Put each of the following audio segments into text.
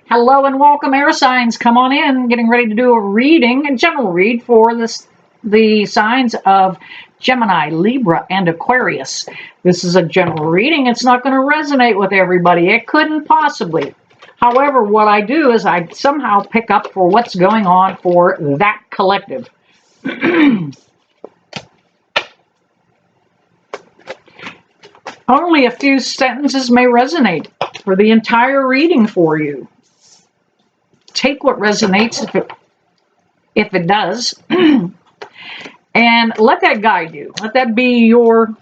Hello and welcome, air signs. Come on in. Getting ready to do a reading, a general read for the signs of Gemini, Libra, and Aquarius. This is a general reading. It's not going to resonate with everybody. It couldn't possibly. However, what I do is I somehow pick up for what's going on for that collective. Only a few sentences may resonate for the entire reading for you. Take what resonates if it does, and let that guide you. Let that be your...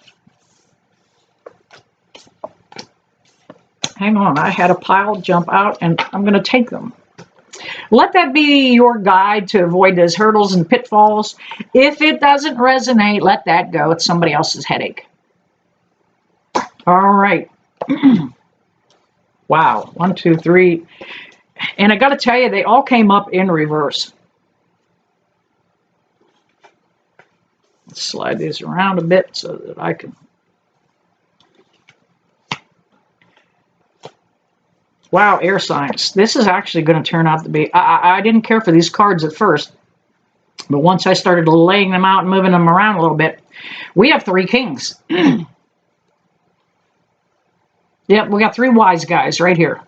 Hang on, I had a pile jump out, and I'm going to take them. Let that be your guide to avoid those hurdles and pitfalls. If it doesn't resonate, let that go. It's somebody else's headache. All right. Wow. 1, 2, 3. And I got to tell you, they all came up in reverse. Let's slide these around a bit so that I can... Wow, air signs. This is actually going to turn out to be... I didn't care for these cards at first. But once I started laying them out and moving them around a little bit, we have 3 kings. Yep, we got 3 wise guys right here.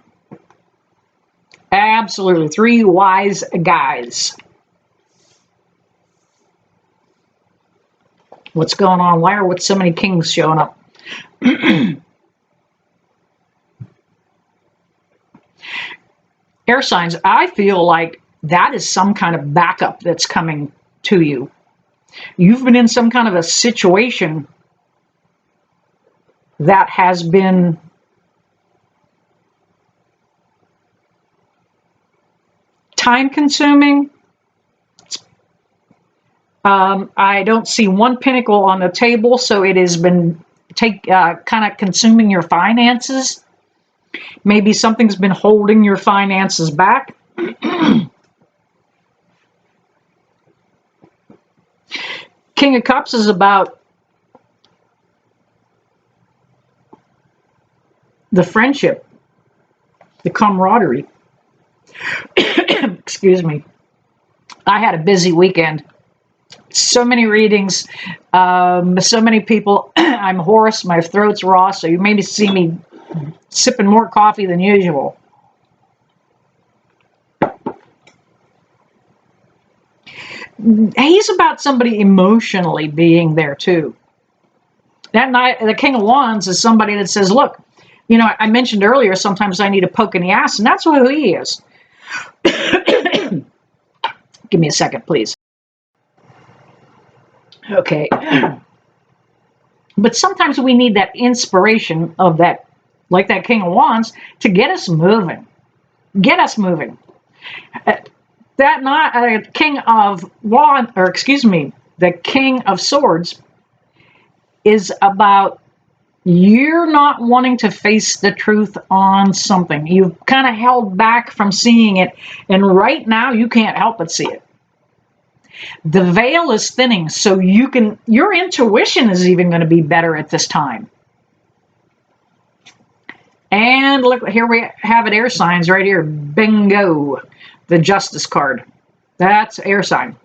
Absolutely, 3 wise guys. What's going on? Why are so many kings showing up? Air signs, I feel like that is some kind of backup that's coming to you. You've been in some kind of a situation that has been time-consuming. I don't see 1 pinnacle on the table, so it has been kind of consuming your finances. Maybe something's been holding your finances back. King of Cups is about the friendship, the camaraderie. Excuse me. I had a busy weekend. So many readings, so many people. I'm hoarse, my throat's raw, so you maybe see me sipping more coffee than usual. He's about somebody emotionally being there too. That night, the King of Wands is somebody that says, look, you know, I mentioned earlier, sometimes I need a poke in the ass, and that's who he is. Give me a second, please. Okay. But sometimes we need that inspiration of that, like that King of Wands, to get us moving. Get us moving. That King of Wands, or excuse me, the King of Swords is about you're not wanting to face the truth on something. You've kind of held back from seeing it, and right now you can't help but see it. The veil is thinning, so your intuition is even going to be better at this time. And look, here we have it, air signs right here. Bingo. The Justice card. That's air sign.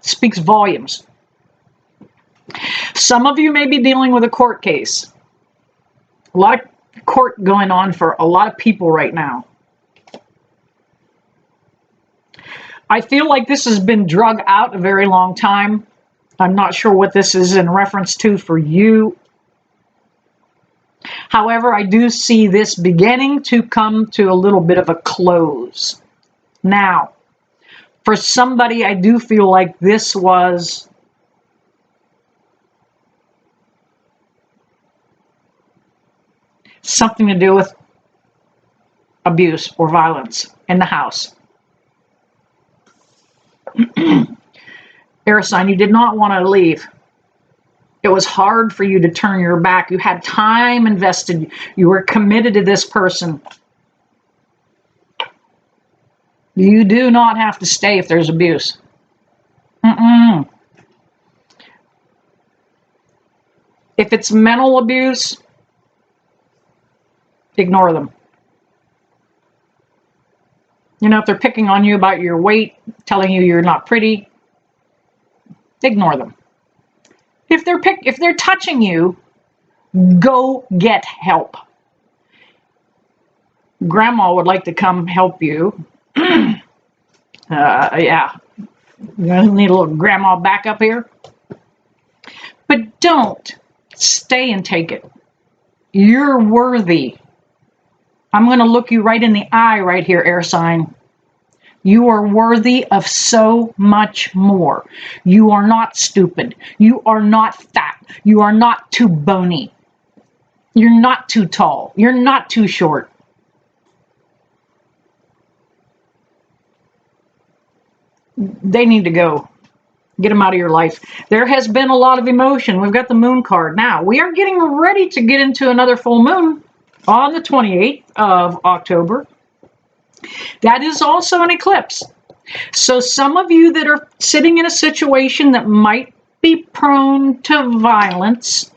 Speaks volumes. Some of you may be dealing with a court case. A lot of court going on for a lot of people right now. I feel like this has been drug out a very long time. I'm not sure what this is in reference to for you. However, I do see this beginning to come to a little bit of a close. Now, for somebody, I do feel like this was something to do with abuse or violence in the house. Air sign, you did not want to leave. It was hard for you to turn your back. You had time invested. You were committed to this person. You do not have to stay if there's abuse. If it's mental abuse, ignore them. You know, if they're picking on you about your weight, telling you you're not pretty, ignore them. If they're touching you, go get help. Grandma would like to come help you. Yeah, you need a little grandma back up here. But don't stay and take it. You're worthy. I'm going to look you right in the eye right here, air sign. You are worthy of so much more. You are not stupid. You are not fat. You are not too bony. You're not too tall. You're not too short. They need to go. Get them out of your life. There has been a lot of emotion. We've got the moon card. Now, we are getting ready to get into another full moon on the 28th of October. That is also an eclipse. So some of you that are sitting in a situation that might be prone to violence,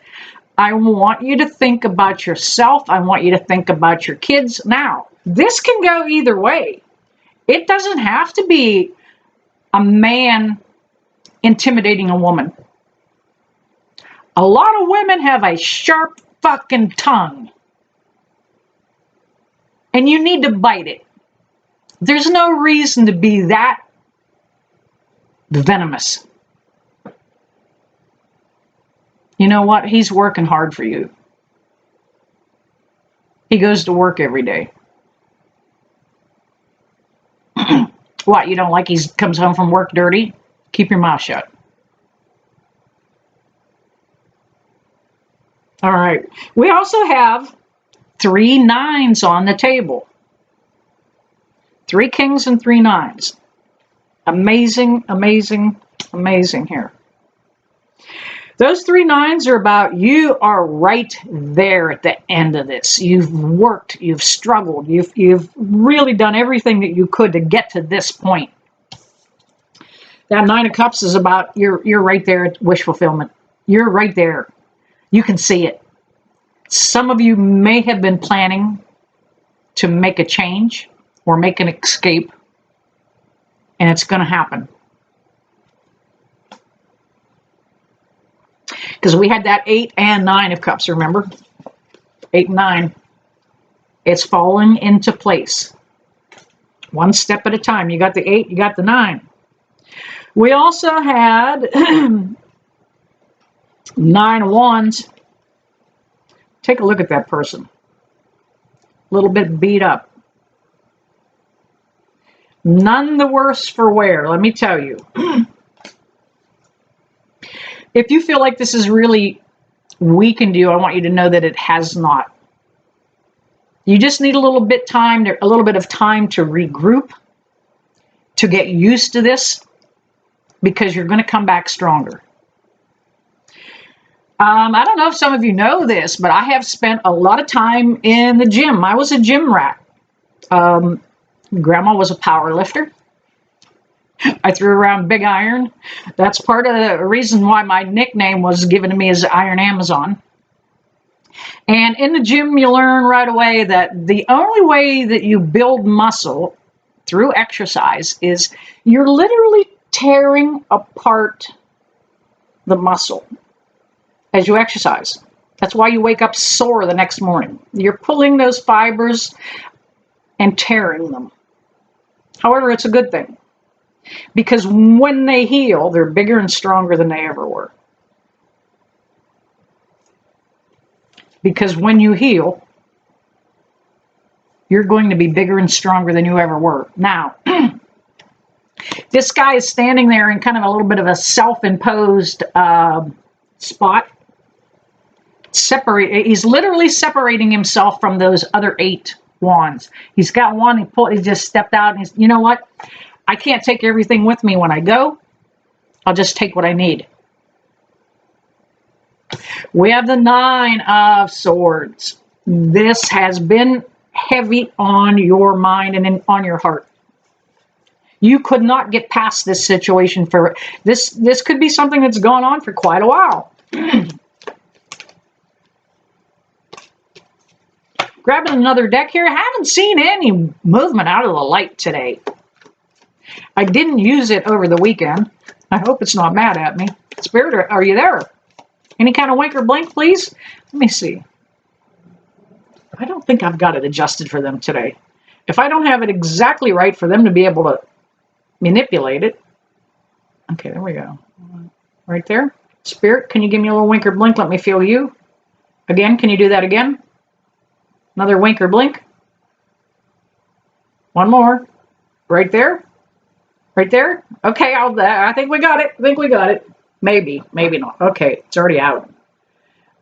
I want you to think about yourself. I want you to think about your kids. Now, this can go either way. It doesn't have to be a man intimidating a woman. A lot of women have a sharp fucking tongue. And you need to bite it. There's no reason to be that venomous. You know what? He's working hard for you. He goes to work every day. What, you don't like he comes home from work dirty? Keep your mouth shut. All right. We also have 3 9s on the table. 3 kings and 3 9s. Amazing, amazing, amazing here. Those 3 9s are about you are right there at the end of this. You've worked, you've struggled, you've really done everything that you could to get to this point. That 9 of Cups is about you're right there at wish fulfillment. You're right there. You can see it. Some of you may have been planning to make a change or make an escape, and it's going to happen. Because we had that 8 and 9 of Cups, remember? 8 and 9. It's falling into place. One step at a time. You got the 8, you got the 9. We also had 9 of Wands. Take a look at that person. A little bit beat up. None the worse for wear, let me tell you. If you feel like this has really weakened you, I want you to know that it has not. You just need a little bit of time to regroup, to get used to this, because you're going to come back stronger. I don't know if some of you know this, but I have spent a lot of time in the gym. I was a gym rat. Grandma was a power lifter. I threw around big iron. That's part of the reason why my nickname was given to me as Iron Amazon. And in the gym, you learn right away that the only way that you build muscle through exercise is you're literally tearing apart the muscle as you exercise. That's why you wake up sore the next morning. You're pulling those fibers and tearing them. However, it's a good thing. Because when they heal, they're bigger and stronger than they ever were. Because when you heal, you're going to be bigger and stronger than you ever were. Now, this guy is standing there in kind of a little bit of a self-imposed spot. He's literally separating himself from those other 8 wands. He's got one, he just stepped out, and you know what? I can't take everything with me when I go. I'll just take what I need. We have the 9 of Swords. This has been heavy on your mind and on your heart. You could not get past this situation for this. This could be something that's gone on for quite a while. Grabbing another deck here. I haven't seen any movement out of the light today. I didn't use it over the weekend. I hope it's not mad at me. Spirit, are you there? Any kind of wink or blink, please? Let me see. I don't think I've got it adjusted for them today. If I don't have it exactly right for them to be able to manipulate it. Okay, there we go. Right there. Spirit, can you give me a little wink or blink? Let me feel you. Again, can you do that again? Another wink or blink. One more. Right there. Right there. Okay, I think we got it. I think we got it. Maybe, maybe not. Okay, it's already out.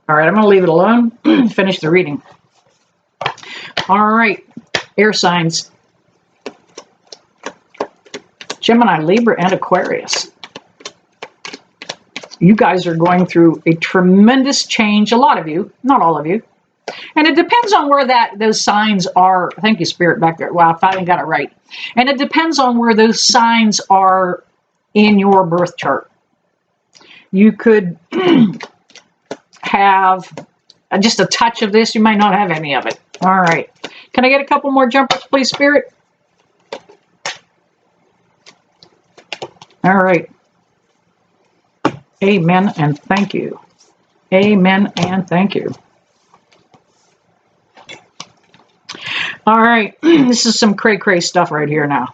All right, I'm going to leave it alone. Finish the reading. All right, air signs. Gemini, Libra, and Aquarius. You guys are going through a tremendous change. A lot of you, not all of you. And it depends on where those signs are. Thank you, Spirit, back there. Wow, I finally got it right. And it depends on where those signs are in your birth chart. You could have just a touch of this. You might not have any of it. All right. Can I get a couple more jumpers, please, Spirit? All right. Amen and thank you. Amen and thank you. All right. This is some cray-cray stuff right here now.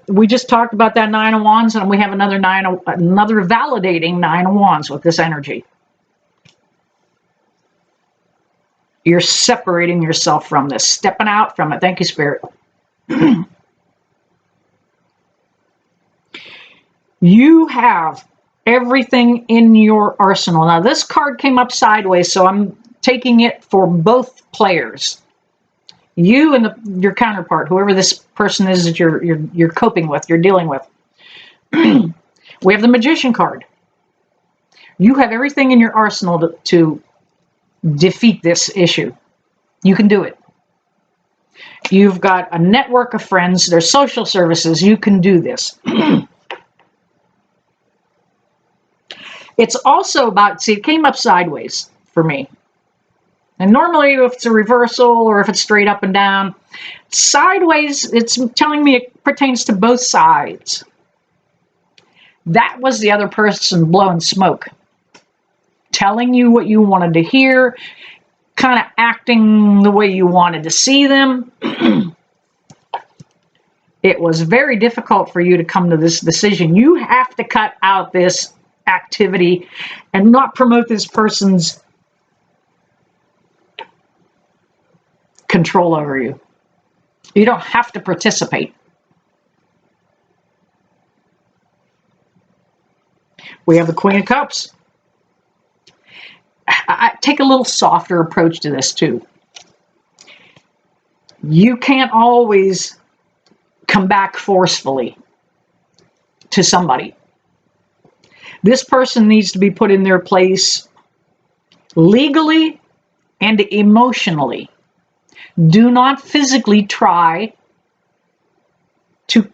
We just talked about that Nine of Wands, and we have another validating Nine of Wands with this energy. You're separating yourself from this, stepping out from it. Thank you, Spirit. You have everything in your arsenal. Now, this card came up sideways, so I'm taking it for both players. You and your counterpart, whoever this person is that you're coping with, you're dealing with. We have the Magician card. You have everything in your arsenal to defeat this issue. You can do it. You've got a network of friends. There's social services. You can do this. It's also about, see, it came up sideways for me. And normally if it's a reversal or if it's straight up and down, sideways, it's telling me it pertains to both sides. That was the other person blowing smoke, telling you what you wanted to hear, kind of acting the way you wanted to see them. It was very difficult for you to come to this decision. You have to cut out this activity and not promote this person's control over you. You don't have to participate. We have the Queen of Cups. I take a little softer approach to this too. You can't always come back forcefully to somebody. This person needs to be put in their place legally and emotionally. Do not physically try to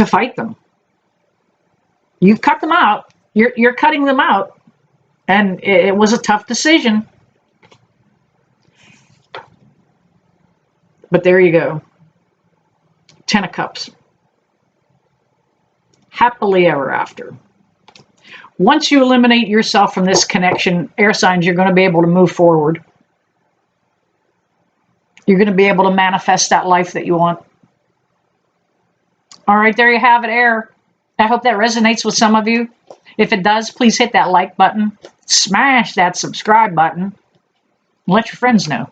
fight them. You've cut them out. You're cutting them out. And it was a tough decision. But there you go. 10 of Cups. Happily ever after. Once you eliminate yourself from this connection, air signs, you're going to be able to move forward. You're going to be able to manifest that life that you want. All right, there you have it, air. I hope that resonates with some of you. If it does, please hit that like button. Smash that subscribe button. Let your friends know.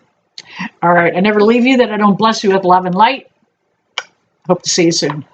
All right, I never leave you that I don't bless you with love and light. Hope to see you soon.